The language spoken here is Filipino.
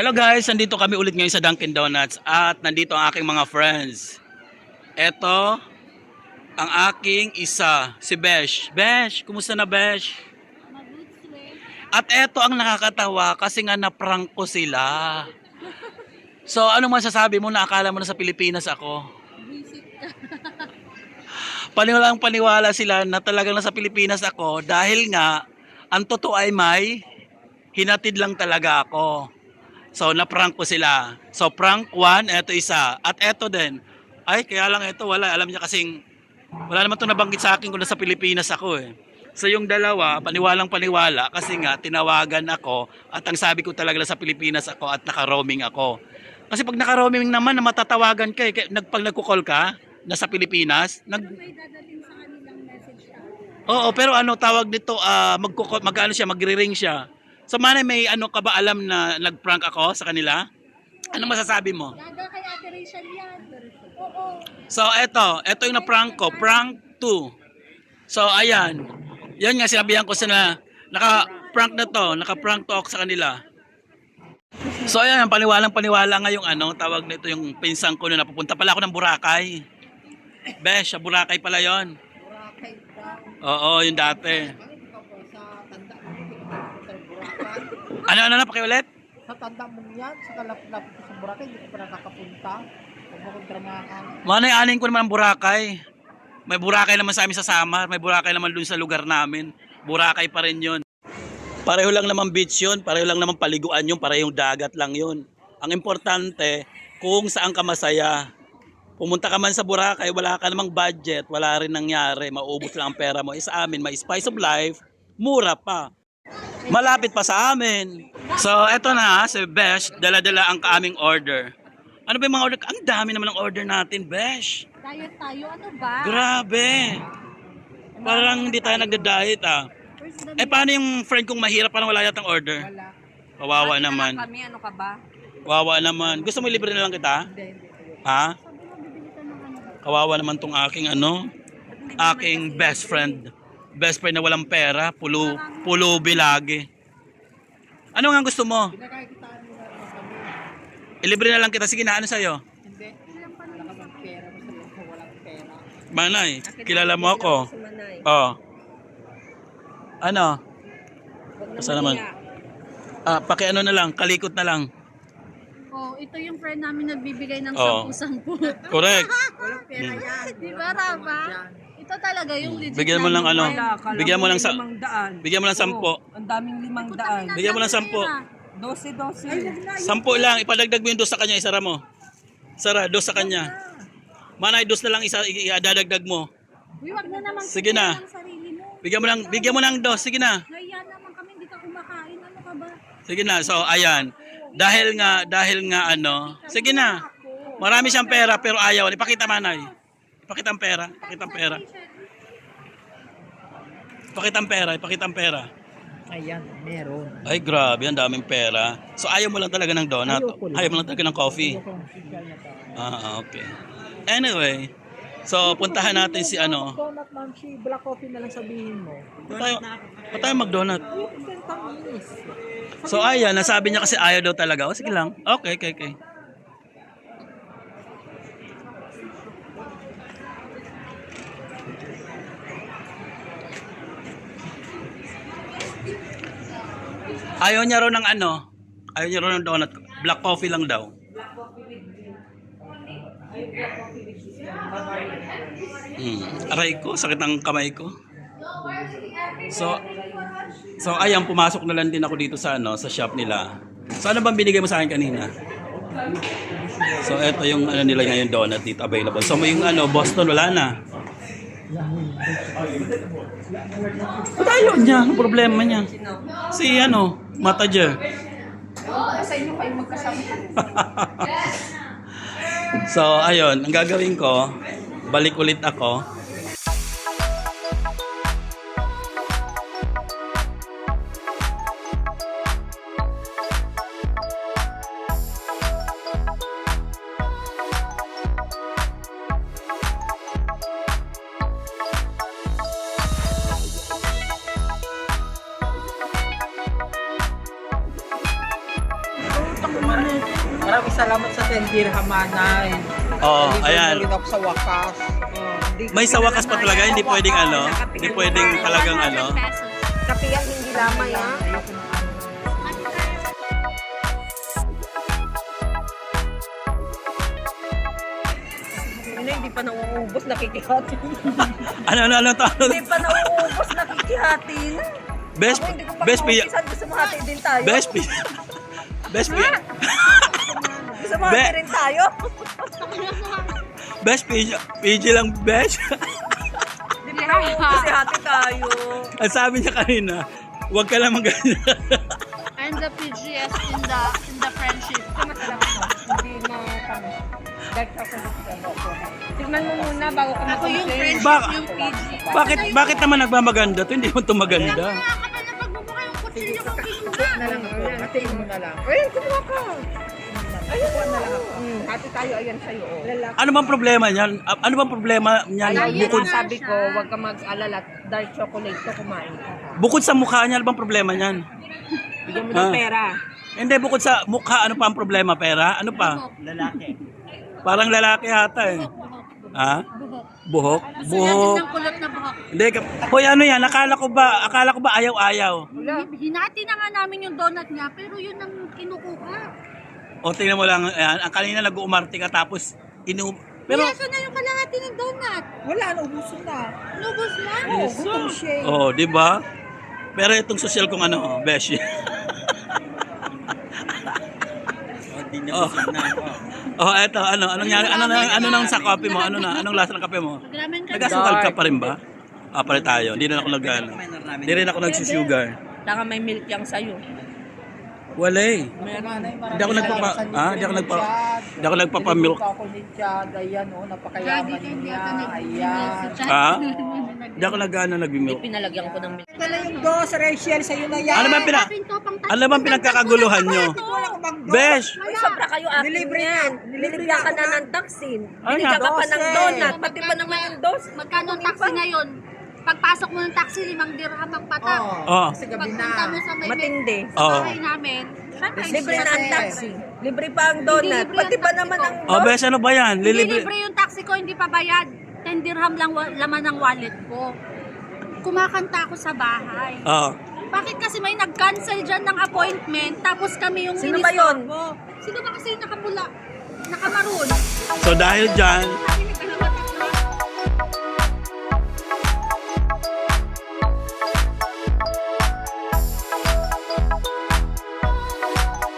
Hello guys, nandito kami ulit ngayon sa Dunkin Donuts at nandito ang aking mga friends. Ito ang aking isa, si Besh. Besh, kumusta na Besh? At ito ang nakakatawa kasi nga na-prank ko sila. So anong masasabi mo na akala mo na sa Pilipinas ako? Paniwalang paniwala sila na talagang nasa Pilipinas ako dahil nga ang totoo ay may hinatid lang talaga ako. So, na-prank ko sila. So, prank 1, eto isa. At eto din. Ay, kaya lang eto, wala. Alam niya kasing, wala naman ito nabanggit sa akin kung nasa Pilipinas ako eh. So, yung dalawa, paniwalang paniwala, kasi nga, tinawagan ako, at ang sabi ko talaga sa Pilipinas ako, at naka-roaming ako. Kasi pag naka-roaming naman, na matatawagan ka eh. Pag nagko-call ka, nasa Pilipinas, May dadating sa kanilang message ka. Oo, pero ano, tawag nito, magre-ring siya. So, Manay, may ano ka ba alam na nag-prank ako sa kanila? Ano masasabi mo? Gaga kay Ate Rachel yan. Oo. So, eto yung na-prank ko, prank 2. So, ayan. Yan nga, sinabihan ko sila, naka-prank na to, naka-prank to ako sa kanila. So, ayan, paniwalang-paniwala nga yung ano, tawag nito yung pinsang ko na napupunta pala ako ng Boracay. Besh, sa Boracay pala yon. Boracay daw. Oo, yung dati. Sa tanda mo, hindi ka pupunta ng Boracay. Ano na, pakiulit? Sa tanda mo yan, sa kalap-lap sa Boracay, hindi ka pa nakakapunta. Huwag mo kong dramahan. Manay, anin ko naman ang Boracay. May Boracay naman sa amin sa Samar, may Boracay naman dun sa lugar namin. Boracay pa rin yun. Pareho lang naman beach yun, pareho lang naman paliguan yun, parehong dagat lang yun. Ang importante, kung saan ka masaya. Pumunta ka man sa Boracay, wala ka namang budget, wala rin nangyari, maubos lang ang pera mo. Sa amin, may spice of life, mura pa. Malapit pa sa amin. So, eto na, si Besh, dala-dala ang aming order. Ano ba yung mga order? Ang dami naman ng order natin, Besh. Diet tayo, ano ba? Grabe. Parang hindi tayo nagda-diet ah. Eh paano yung friend kong mahirap, parang wala yatang order? Wala. Kawawa naman. Kami, ano ka ba? Kawawa naman. Gusto mo libre na lang kita? Hindi. Ha? Kawawa naman tong aking ano, aking best friend. Best friend na walang pera, pulubi lagi. Ano nga gusto mo? Pinakakitaan mo na naman kami. Ilibre na lang kita. Sige na, ano sa'yo? Hindi. Wala ka bang pera, basta walang pera. Manay, kilala mo ako. Oh. Ano? Basta naman. Paki-ano na lang, kalikot na lang. Oh, ito yung friend namin nagbibigay ng Oo. 10-10. Correct. Walang pera yan. Di ba, Rama? Ito talaga yung legit. Bigyan mo lang ano, bigyan mo lang sa limang-daan. bigyan mo lang 10. Ang daming 500. Bigyan mo lang 10. 12. 10 lang, ipadagdag mo yung 2 sa kanya, isara mo. Sara, 2 sa kanya. Manay, 2 na lang isa idadagdag mo. Uy, wag na naman. Sige na. Ang sarili mo. Bigyan mo lang 2, sige na. Ngaya naman kami, hindi ka kumakain. Ano ka ba? Sige na. So, ayan. Dahil nga ano, sige na. Marami siyang pera pero ayaw. Ipakita Manay. Ipakita ang pera. Ipakita ang pera. Ipakita ang pera. Ayan, meron. Ay, grabe. Ang daming pera. So, ayaw mo lang talaga ng donut. Ayaw mo lang talaga ng coffee. Okay. Anyway. So, puntahan natin si ano. Donut, ma'am, si black coffee na lang sabihin mo. Pa tayo mag-donut. Miss. So, ayan. Nasabi niya kasi ayaw daw talaga. O, sige lang. Okay. Ayaw niya raw ng ano. Ayaw niya raw ng donut. Black coffee lang daw. Aray ko, sakit ng kamay ko. So ayan, pumasok na lang din ako dito sa ano, sa shop nila. So ano bang binigay mo sa akin kanina? So eto yung ano nila ngayon donut dito available. So may yung ano, Boston wala na. Ba't ayaw niya? Ang problema niya? Si ano, Matajer. Sa inyo kayo magkasama. So ayun, ang gagawin ko, balik ulit ako. Maraming salamat sa 10 dirham, Manay. Oo, Nalibre ayan. mo rin ako sa wakas. Hindi ko May sa wakas pa talaga, hindi pwedeng ano, Nakapigil hindi pwedeng pa. talagang ano. Kapiyan, hindi lamay ah. Ayoko ng ano. Ano, hindi pa nauubos, nakikihati. Ano to? Hindi pa nauubos, nakikihati na. Best, Ako, hindi ko pa best, kaupisan, gusto mo hati din tayo. best, best, Gusto mo hati rin tayo. best PG lang, best. Hindi pa nauubos, hati tayo. Ang sabi niya kanina, huwag ka lang maganda. And the PGS in the friendship. Hindi na kami. Dahil ako tignan mo muna bago ka Ako yung mag-complain. friendship, yung PG. Bakit naman nagmamaganda to? Hindi mo to maganda. Nakakapal na pagmumukha yung kutsilyo kong kinuha. Na lang ako. Hatiin mo na lang. Ayun, kumuha ka. Ayun na lang ako. Hati tayo, ayan sa'yo. Oh. Ano bang problema niyan? Ano bang problema niyan? Ayun, Bukod, sabi ko, huwag ka mag-alala. Dark chocolate to kumain ka. bukod sa mukha niya, ano bang problema niyan? Bigyan mo Ah. ng pera. Hindi, bukod sa mukha, ano pa ang problema? Pera? Ano pa? Lalaki. Parang lalaki yata eh. Ha? Buhok? Gusto niya din Buhok? ng kulot na buhok. Hindi, hoy ano yan? Akala ko ba ayaw-ayaw? Hinati na nga namin yung donut niya, pero yun ang kinukuha. O tingnan mo lang, ayan, ang kanina nag-uumarte ka tapos pero, Pero, na yung kalahati ng donut. Wala, naubusin na. Lubos na. Oo, gutom siya eh. oh, di ba? Pero itong social kong ano, oh, beshi. Oh. Oh, eto, anong nangyari? Ano nang sa kape mo? Anong lasa ng kape mo? Gramin ka. Nag-asukal ka pa rin ba? Pare tayo. Hindi na ako Hindi rin ako nagsusugar. Saka may milk yung sa'yo. Wala eh. Hindi ako Hindi ako nagpapamilk. Ako ni Chad, ayan o, napakayaman niya. Ayan. Ha? Hindi ako nagmimilk. Pinalagyan ko ng milk. Dala yung dos, Rachel, sa'yo na yan. Ano ba pinagkakaguluhan nyo? Wala ko mag-dos. Besh! Ay, sobra kayo akin Nilibre yan. ka. Nilibigyan ka na ng taksin. Ay, Binigyan ka pa dos ng eh. donut. Pati pa naman yung dos. Magkano ang taxi ngayon? Pagpasok mo ng taxi, 5 dirham ang patak. Oh. Kasi gabi Pagpunta mo na. sa may Matindi. Oh. bahay namin, syempre, Libre na ang Kasi- taxi. Libre pa ang donut. Hindi libre Pati ang pa taxi naman ko. ang Oh, dos. Besh, ano ba yan? Hindi Lilibre. libre yung taxi ko, hindi pa bayad. 10 dirham lang laman ng wallet ko. Kumakanta ako sa bahay. Oh. Bakit kasi may nag-cancel dyan ng appointment, tapos kami yung Sino ba yun? Sino ba kasi yung nakapula? Nakamaroon. So dahil dyan, Kami nagkaroon